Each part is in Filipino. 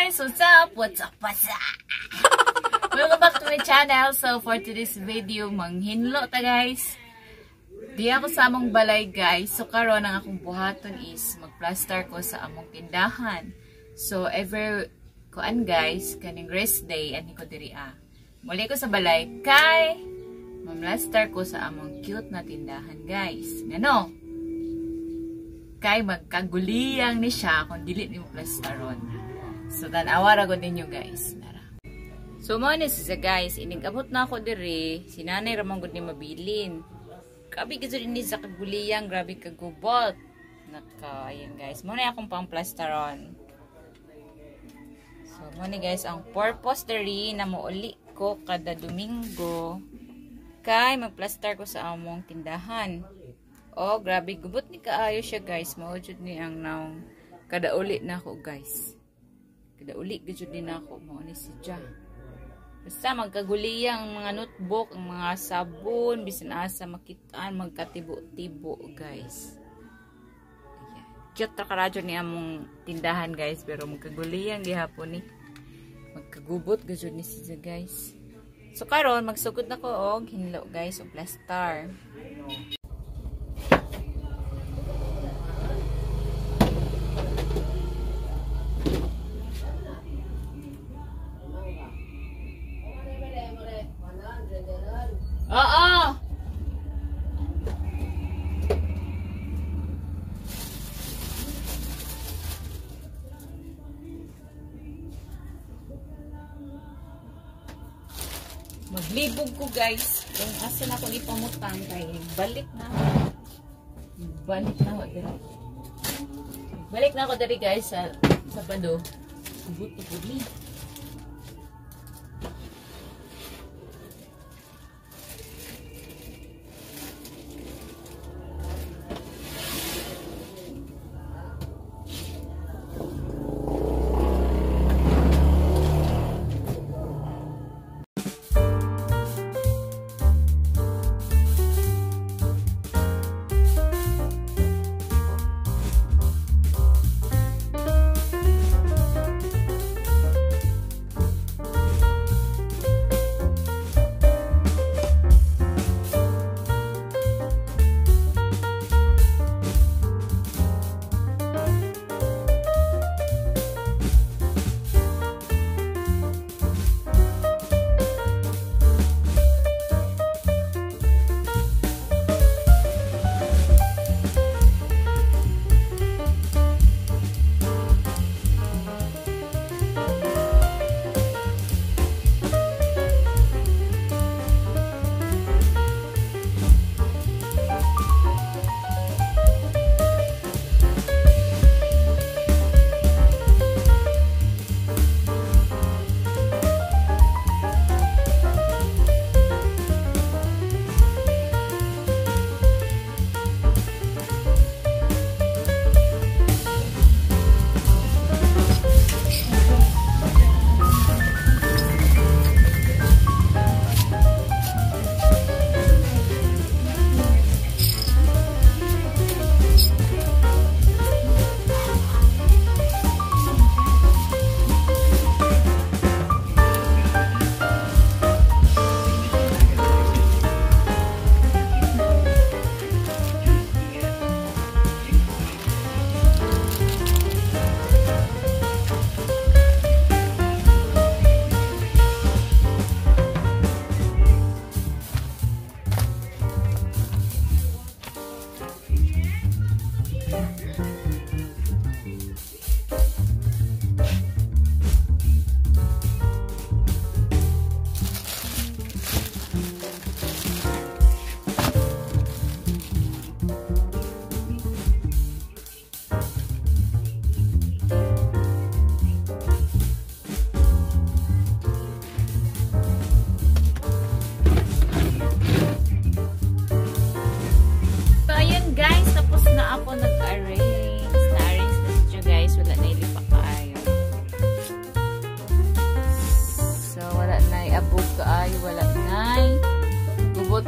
guys! What's up? What's up? What's up? Welcome back to my channel. So for today's video, manghinlo ta guys. Di ako sa among balay guys. So karon ang akong buhaton is magplaster ko sa among tindahan. So ever kuan guys, kaning rest day ani ko diri Muli ko sa balay kay mamplaster ko sa among cute na tindahan guys. Ngano? Kay magkaguliyang ni siya kung dili ni mo plasteron. So tanawa ko ninyo guys. Nara. So mo ni siya guys, inigabot na ako diri, si nanay ramang gud ni mabilin. Kabi gid ni sa kaguliyang, grabe kagubot. Naka ayan guys, mo na akong pang plasteron. So mo ni guys ang purpose diri na mouli ko kada Domingo kay magplaster ko sa among tindahan. Oh, grabe, gubot ni kaayo siya guys. Maujud ni ang naong kadauli na ako guys. Kadauli gajud din ako. Mao ni siya. Basta magkaguliyang mga notebook, ang mga sabon, bisan asa makitaan, magkatibo-tibo guys. Ayan. Cute ra karadyo ni among tindahan guys. Pero magkaguliyang gihapon ni. Magkagubot gajud ni siya guys. So karon magsugod na ko og hinlo guys og plaster. Oo. Maglibog ko guys. Kung asan ako ni pamutang kay balik na. Balik na ako diri. Balik na ako diri guys sa Sabado. Buti-buti.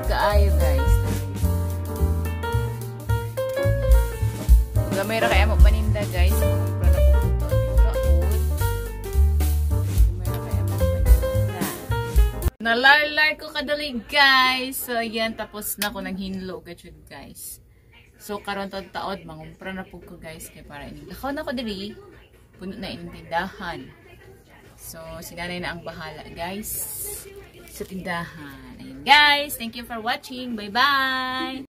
kaayo guys. Gamay ra kaya mo paninda guys. Mura na po ito. Nalarlar ko kadali guys. So yan, tapos na ko ng hinlo gachud guys. So karon taon mangumpra na pug ko guys kay para inilakaw na ko diri. Puno na ining tindahan. So sinanay na ang bahala guys sa tindahan. Ayun guys, thank you for watching. Bye bye.